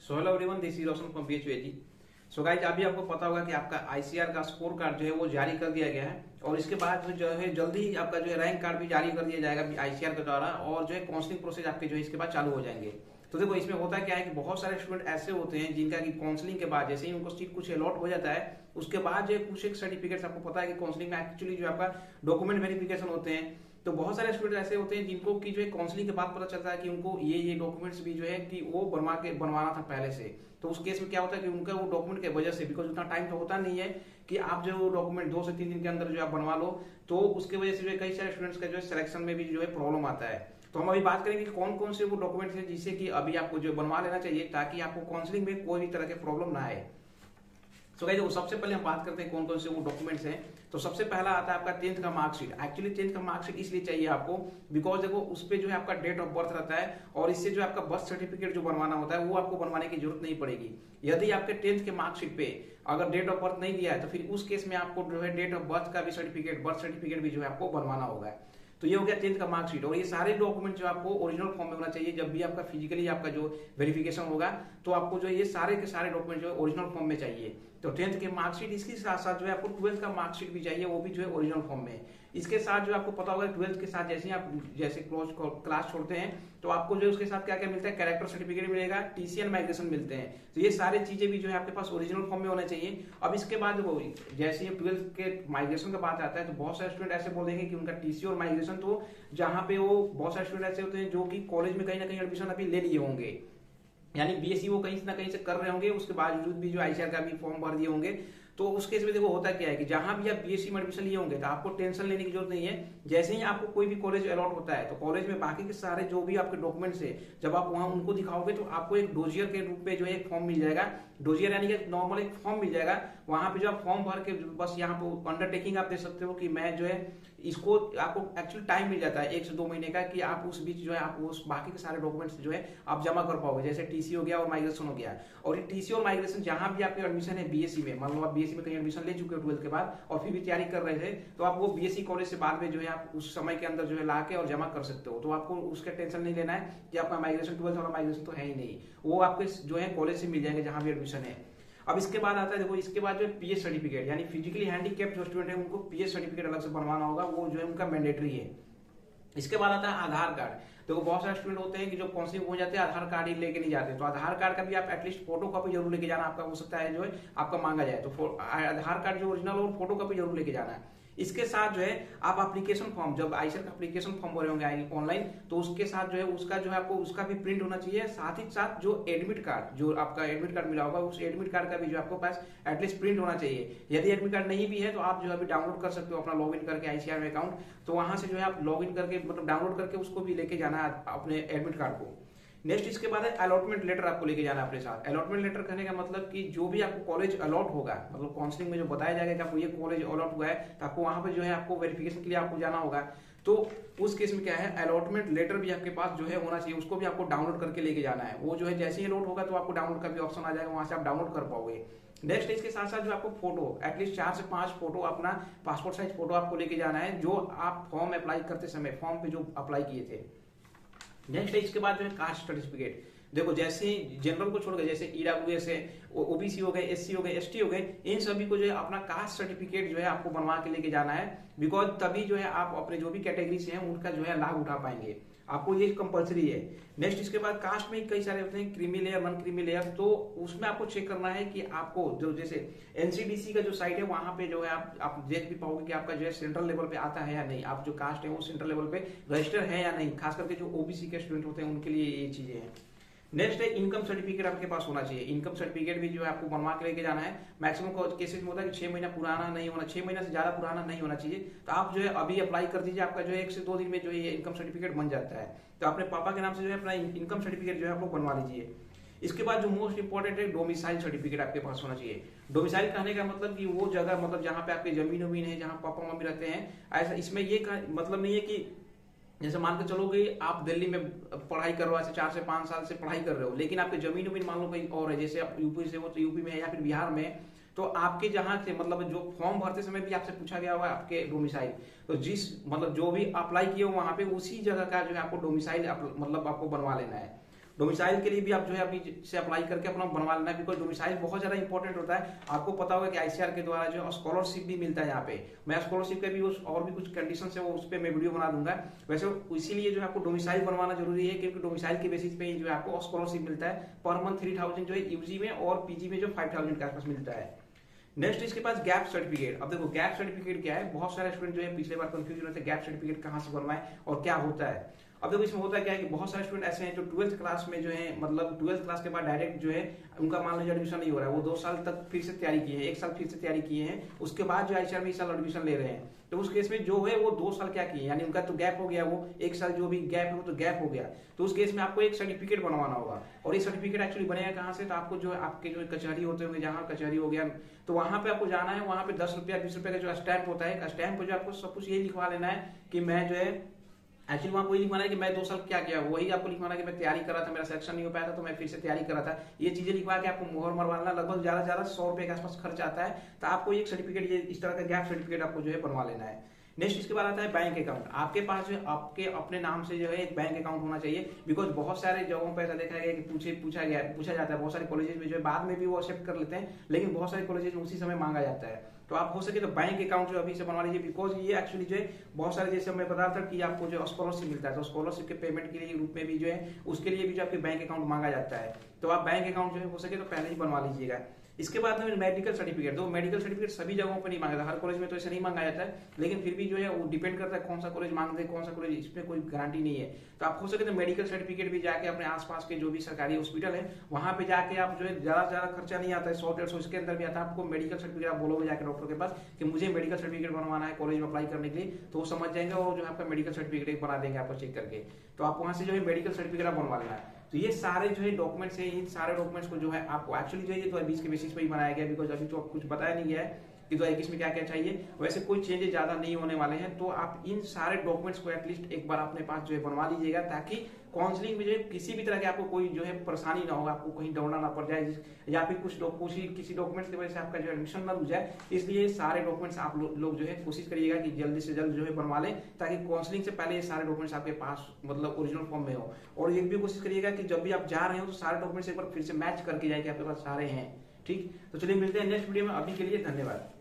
So hello everyone, this is Roshan from BHUAG. So guys, अभी आपको पता होगा कि आपका आईसीआर का स्कोर कार्ड जो है वो जारी कर दिया गया है और इसके बाद जो है जल्दी ही आपका जो है रैंक कार्ड भी जारी कर दिया जाएगा आईसीआर के द्वारा और जो है काउंसलिंग प्रोसेस आपके जो है इसके बाद चालू हो जाएंगे। तो देखो, इसमें होता क्या है कि बहुत सारे स्टूडेंट ऐसे होते हैं जिनका कि काउंसलिंग के बाद जैसे ही उनको सीट कुछ अलॉट हो जाता है उसके बाद जो है कुछ एक सर्टिफिकेट्स आपको पता है कि काउंसलिंग में एक्चुअली जो आपका डॉक्यूमेंट वेरिफिकेशन होते हैं। तो बहुत सारे स्टूडेंट ऐसे होते हैं जिनको कि जो है काउंसलिंग के बाद पता चलता है कि उनको ये डॉक्यूमेंट्स भी जो है कि वो बनवाना था पहले से। तो उस केस में क्या होता है कि उनका वो डॉक्यूमेंट की वजह से, बिकॉज उतना टाइम तो होता नहीं है कि आप जो डॉक्यूमेंट 2 से 3 दिन के अंदर जो आप बनवा लो, तो उसके वजह से जो है कई सारे स्टूडेंट्स का जो है सिलेक्शन में भी जो है प्रॉब्लम आता है। तो हम अभी बात करेंगे कि कौन कौन से वो डॉक्यूमेंट्स हैं जिससे कि अभी आपको जो बनवा लेना चाहिए ताकि आपको काउंसलिंग में कोई भी तरह के प्रॉब्लम ना आए। तो गाइस, सबसे पहले हम बात करते हैं कौन कौन से वो डॉक्यूमेंट्स हैं। तो सबसे पहला आता है आपका 10th का मार्कशीट। एक्चुअली 10th का मार्कशीट इसलिए चाहिए आपको बिकॉज देखो उस पे जो है आपका डेट ऑफ बर्थ रहता है और इससे जो आपका बर्थ सर्टिफिकेट जो बनवाना होता है वो आपको बनवाने की जरूरत नहीं पड़ेगी। यदि आपके 10th के मार्कशीट पे अगर डेट ऑफ बर्थ नहीं दिया है तो फिर उस केस में आपको जो है डेट ऑफ बर्थ का भी सर्टिफिकेट, बर्थ सर्टिफिकेट भी जो है आपको बनवाना होगा। तो ये हो गया 10th का मार्कशीट। और ये सारे डॉक्यूमेंट जो आपको ओरिजिनल फॉर्म में होना चाहिए। जब भी आपका फिजिकली आपका जो वेरिफिकेशन होगा तो आपको जो ये सारे के सारे डॉक्यूमेंट जो है ओरिजिनल फॉर्म में चाहिए। तो 10th के मार्कशीट, इसके साथ साथ जो है आपको 12th का मार्कशीट भी चाहिए, वो भी जो है ओरिजिनल फॉर्म में। इसके साथ जो आपको पता होगा 12th के साथ जैसे ही आप जैसे क्लास छोड़ते हैं तो आपको जो उसके साथ क्या क्या मिलता है, कैरेक्टर सर्टिफिकेट मिलेगा, टीसीएन माइग्रेशन मिलते हैं। तो ये सारी चीजें भी जो है आपके पास ओरिजिनल फॉर्म में होना चाहिए। अब इसके बाद वो जैसे 12th के माइग्रेशन का बात आता है तो बहुत सारे स्टूडेंट ऐसे बोल देंगे कि उनका टीसी और माइग्रेशन, तो जहां पे वो बहुत सारे स्टूडेंट ऐसे होते हैं जो कि कॉलेज में कहीं ना कहीं एडमिशन अभी ले लिए होंगे, यानी बीएससी वो कहीं ना कहीं से कर रहे होंगे, उसके बावजूद भी जो आईसीआर का भी फॉर्म भर दिए होंगे। तो उस केस में देखो होता क्या है कि जहां भी आप बीएससी में एडमिशन लिए होंगे तो आपको टेंशन लेने की जरूरत नहीं है। जैसे ही आपको कोई भी कॉलेज अलॉट होता है तो कॉलेज में बाकी के सारे जो भी आपके डॉक्यूमेंट्स है जब आप वहां उनको दिखाओगे तो आपको एक डोजियर के रूप में जो है एक फॉर्म मिल जाएगा। डोजियर यानी कि नॉर्मल एक फॉर्म मिल जाएगा। वहां पे जो आप फॉर्म भर के बस यहाँ पे अंडरटेकिंग आप दे सकते हो कि मैं जो है इसको, आपको एक्चुअली टाइम मिल जाता है 1 से 2 महीने का कि आप उस बीच जो है आप उस बाकी के सारे डॉक्यूमेंट्स जो है आप जमा कर पाओगे। जैसे टीसी हो गया और माइग्रेशन हो गया। और ये टीसी और माइग्रेशन जहां भी आपके एडमिशन है बीएससी में, मान लो आप बीएससी में कहीं एडमिशन ले चुके हो 12th के बाद और फिर भी तैयारी कर रहे थे, तो आप वो बीएससी कॉलेज से बाद में जो है आप उस समय के अंदर जो है ला के और जमा कर सकते हो। तो आपको उसका टेंशन नहीं लेना है कि आपका माइग्रेशन 12th वाला माइग्रेशन तो है ही नहीं, वो आपके जो है कॉलेज से मिल जाएंगे जहां भी एडमिशन है। अब इसके बाद आता है देखो, इसके बाद जो है पीएच सर्टिफिकेट, यानी फिजिकली हैंडीकैप जो स्टूडेंट है उनको पीएच सर्टिफिकेट अलग से बनवाना होगा, वो जो है उनका मैंडेटरी है। इसके बाद आता है आधार कार्ड। देखो बहुत सारे स्टूडेंट होते हैं कि जो काउंसलिंग हो जाते हैं आधार कार्ड ही लेके नहीं जाते, तो आधार कार्ड का भी आप एटलीस्ट फोटो कॉपी जरूर लेके जाना। आपका हो सकता है जो है आपका मांगा जाए तो आधार कार्ड जो ओरिजिनल और फोटो कॉपी जरूर लेके जाना है। इसके साथ जो है आप एप्लीकेशन फॉर्म, जब आईसीआर का एप्लीकेशन फॉर्म भरे होंगे ऑनलाइन, तो उसके साथ जो है उसका जो है आपको उसका भी प्रिंट होना चाहिए। साथ ही साथ जो एडमिट कार्ड, जो आपका एडमिट कार्ड मिला होगा उस एडमिट कार्ड का भी जो आपको पास एटलीस्ट प्रिंट होना चाहिए। यदि एडमिट कार्ड नहीं भी है तो आप जो है अभी डाउनलोड कर सकते हो अपना लॉगिन करके आईसीआर में अकाउंट, तो वहां से जो है आप लॉगिन करके मतलब डाउनलोड करके उसको भी लेके जाना है अपने एडमिट कार्ड को। नेक्स्ट इसके बाद है अलॉटमेंट लेटर, आपको लेके जाना है अपने साथ। अलॉटमेंट लेटर कहने का मतलब कि जो भी आपको कॉलेज अलॉट होगा, मतलब काउंसलिंग में जो बताया जाएगा कि आपको ये कॉलेज अलॉट हुआ है, तो आपको वहां पे जो है आपको वेरिफिकेशन के लिए आपको जाना होगा। तो उस केस में क्या है, अलॉटमेंट लेटर भी आपके पास जो है होना चाहिए, उसको भी आपको डाउनलोड करके लेके जाना है। वो जो है जैसे ही अलॉट होगा तो आपको डाउनलोड का भी ऑप्शन आ जाएगा, वहां से आप डाउनलोड कर पाओगे। नेक्स्ट इसके साथ साथ जो आपको फोटो, एटलीस्ट 4 से 5 फोटो, अपना पासपोर्ट साइज फोटो आपको लेके जाना है, जो आप फॉर्म अप्लाई करते समय फॉर्म पे जो अप्लाई किए थे। नेक्स्ट इसके बाद जो है कास्ट सर्टिफिकेट। देखो जैसे जनरल को छोड़ गए, जैसे ईडब्ल्यूएस है, ओबीसी हो गए, एससी हो गए, एसटी हो गए, इन सभी को जो है अपना कास्ट सर्टिफिकेट जो है आपको बनवा के लेके जाना है। बिकॉज तभी जो है आप अपने जो भी कैटेगरी से हैं उनका जो है लाभ उठा पाएंगे, आपको ये कंपलसरी है। नेक्स्ट इसके बाद कास्ट में कई सारे होते हैं, creamy layer, non creamy layer, तो उसमें आपको चेक करना है कि आपको जो जैसे एनसीडीसी का जो साइट है वहां पे जो है आप देख भी पाओगे कि आपका जो है सेंट्रल लेवल पे आता है या नहीं, आप जो कास्ट है वो सेंट्रल लेवल पे रजिस्टर है या नहीं। खास करके जो ओबीसी के स्टूडेंट होते हैं उनके लिए ये चीजें हैं। नेक्स्ट है इनकम सर्टिफिकेट, आपके पास होना चाहिए। इनकम सर्टिफिकेट भी जो है आपको बनवा के लेके जाना है। मैक्सिमम केसेस में होता है कि 6 महीना पुराना नहीं होना, 6 महीना से ज्यादा पुराना नहीं होना चाहिए। तो आप जो है अभी अप्लाई कर दीजिए, आपका जो है 1 से 2 दिन में जो है ये इनकम सर्टिफिकेट बन जाता है। तो अपने पापा के नाम से जो है अपना इनकम सर्टिफिकेट जो है आप लोग बनवा लीजिए। इसके बाद जो मोस्ट इंपॉर्टेंट है डोमिसाइल सर्टिफिकेट आपके पास होना चाहिए। डोमिसाइल कहने का मतलब कि वो जगह, मतलब जहां पे आपके जमीन उमीन है, जहां पापा मम्मी रहते हैं। ऐसा इसमें ये मतलब नहीं है कि जैसे मान के चलो कि आप दिल्ली में पढ़ाई कर रहे हो, ऐसे 4 से 5 साल से पढ़ाई कर रहे हो, लेकिन आपके जमीन उमीन मान लो कहीं और है, जैसे आप यूपी से हो तो यूपी में है या फिर बिहार में, तो आपके जहां से मतलब जो फॉर्म भरते समय भी आपसे पूछा गया होगा आपके डोमिसाइल, तो जिस मतलब जो भी अप्लाई किए हो वहां पे उसी जगह का जो है आपको डोमिसाइल मतलब आपको बनवा लेना है। डोमिसाइल के लिए भी आप जो है अभी से अप्लाई करके अपना बनवा लेना, बिकॉज डोमिसाइल बहुत ज्यादा इंपॉर्टेंट होता है। आपको पता होगा कि आईसीआर के द्वारा जो स्कॉलरशिप भी मिलता है यहाँ पे। मैं स्कॉलरशिप के भी और भी कुछ कंडीशन है वो उस पर मैं वीडियो बना दूंगा। वैसे इसीलिए जो है आपको डोमिसाइल बनवाना जरूरी है, क्योंकि डोमिसाइल के बेसिस पे जो है आपको स्कॉलरशिप मिलता है पर मंथ 3000 जो है यूजी में, और पीजी में जो 5000 के आसपास मिलता है। नेक्स्ट इसके पास गैप सर्टिफिकेट। अब देखो गैप सर्टिफिकेट क्या है, बहुत सारे स्टूडेंट जो है पिछले बार कंफ्यूज रहते हैं गैप सर्टिफिकेट कहाँ से बनवाएं और क्या होता है। अब देखो इसमें होता क्या है कि बहुत सारे स्टूडेंट ऐसे हैं जो 12th क्लास में जो है, मतलब 12th क्लास के बाद डायरेक्ट जो है उनका मान लीजिए एडमिशन नहीं हो रहा है, वो 2 साल तक फिर से तैयारी किए हैं, 1 साल फिर से तैयारी किए हैं, उसके बाद जो आईसीआर में इस साल एडमिशन ले रहे हैं। तो उस केस में जो है वो 2 साल क्या किए, यानी उनका तो गैप हो गया, वो 1 साल जो भी गैप है वो तो गैप हो गया। तो उस केस में आपको एक सर्टिफिकेट बनवाना होगा, और ये सर्टिफिकेट एक्चुअली बनेगा कहाँ से, तो आपको जो है आपके जो कचहरी होते होंगे, जहाँ कचहरी हो गया तो वहां पे आपको जाना है। वहां पे 10 रुपया 20 रुपया का जो स्टैंप होता है, स्टैंप पे जो आपको सब कुछ यही लिखवा लेना है कि मैं जो है एक्चुअली वहां वही लिखवाना है कि मैं 2 साल क्या किया, वही आपको लिखवाना है कि मैं तैयारी कर रहा था, मेरा सिलेक्शन नहीं हो पाया था तो मैं फिर से तैयारी कर रहा था। ये चीजें लिखवा के आपको मोहर मरवाना, लगभग ज्यादा 100 रुपए के आसपास खर्च आता है। तो आपको एक सर्टिफिकेट, ये इस तरह का गैप सर्टिफिकेट आपको जो है बनवा लेना है। नेक्स्ट इसके बाद आता है बैंक अकाउंट। आपके पास जो आपके अपने नाम से जो है एक बैंक अकाउंट होना चाहिए, बिकॉज बहुत सारे जगहों पर ऐसा देखा गया कि पूछा जाता है, बहुत सारे कॉलेजेस में जो है बाद में भी वो एक्सेप्ट कर लेते हैं, लेकिन बहुत सारे कॉलेजेस में उसी समय मांगा जाता है। तो आप हो सके तो बैंक अकाउंट जो अभी से बनवा लीजिए, बिकॉज ये एक्चुअली जो है बहुत सारे, जैसे मैं बता था कि आपको जो स्कॉलरशिप मिलता है, तो स्कॉलरशिप के पेमेंट के लिए रूप में भी जो है उसके लिए भी जो आपके बैंक अकाउंट मांगा जाता है। तो आप बैंक अकाउंट जो है हो सके तो पहले ही बनवा लीजिएगा। इसके बाद में मेडिकल सर्टिफिकेट। तो मेडिकल सर्टिफिकेट सभी जगहों पर नहीं मांगा जाता, हर कॉलेज में तो ऐसे नहीं मांगा जाता है, लेकिन फिर भी जो है वो डिपेंड करता है कौन सा कॉलेज मांग दे, कौन सा कॉलेज, इसमें कोई गारंटी नहीं है। तो आप हो सके तो मेडिकल सर्टिफिकेट भी जाके अपने आसपास के जो भी सरकारी हॉस्पिटल है वहां पे जाके आप जो है ज्यादा खर्चा नहीं आता है, 100-150 इसके अंदर भी आता है। आपको मेडिकल सर्टिफिकेट आप बोलोगे जाके डॉक्टर के पास कि मुझे मेडिकल सर्टिफिकेट बनवाना है कॉलेज में अप्लाई करने के लिए, तो वो समझ जाएंगे और जो है आपका मेडिकल सर्टिफिकेट बना देंगे आपको चेक करके। तो आप वहां से जो है मेडिकल सर्टिफिकेट बनवा लेना है। तो ये सारे जो है डॉक्यूमेंट्स है, इन सारे डॉक्यूमेंट्स को जो है आपको एक्चुअली जो है 2020 के बेसिस पे ही बनाया गया, बिकॉज अभी तो कुछ बताया नहीं गया है कि 2021 में क्या क्या चाहिए। वैसे कोई चेंजेस ज्यादा नहीं होने वाले हैं। तो आप इन सारे डॉक्यूमेंट्स को एटलीस्ट एक बार अपने पास जो है बनवा लीजिएगा, ताकि काउंसलिंग में जो है किसी भी तरह के आपको कोई जो है परेशानी ना हो, आपको कहीं दौड़ना ना पड़ जाए, या फिर किसी डॉक्यूमेंट्स की वजह से आपका जो एडमिशन ना रुक जाए। इसलिए सारे डॉक्यूमेंट्स आप लोग जो है कोशिश करिएगा कि जल्दी से जल्द जो है बनवा लें, ताकि काउंसलिंग से पहले ये सारे डॉक्यूमेंट्स आपके पास मतलब ओरिजिनल फॉर्म में हो। और ये भी कोशिश करिएगा कि जब भी आप जा रहे हो तो सारे डॉक्यूमेंट्स एक बार फिर से मैच करके जाए कि आपके पास सारे हैं। ठीक, तो चलिए मिलते हैं नेक्स्ट वीडियो में। अभी के लिए धन्यवाद।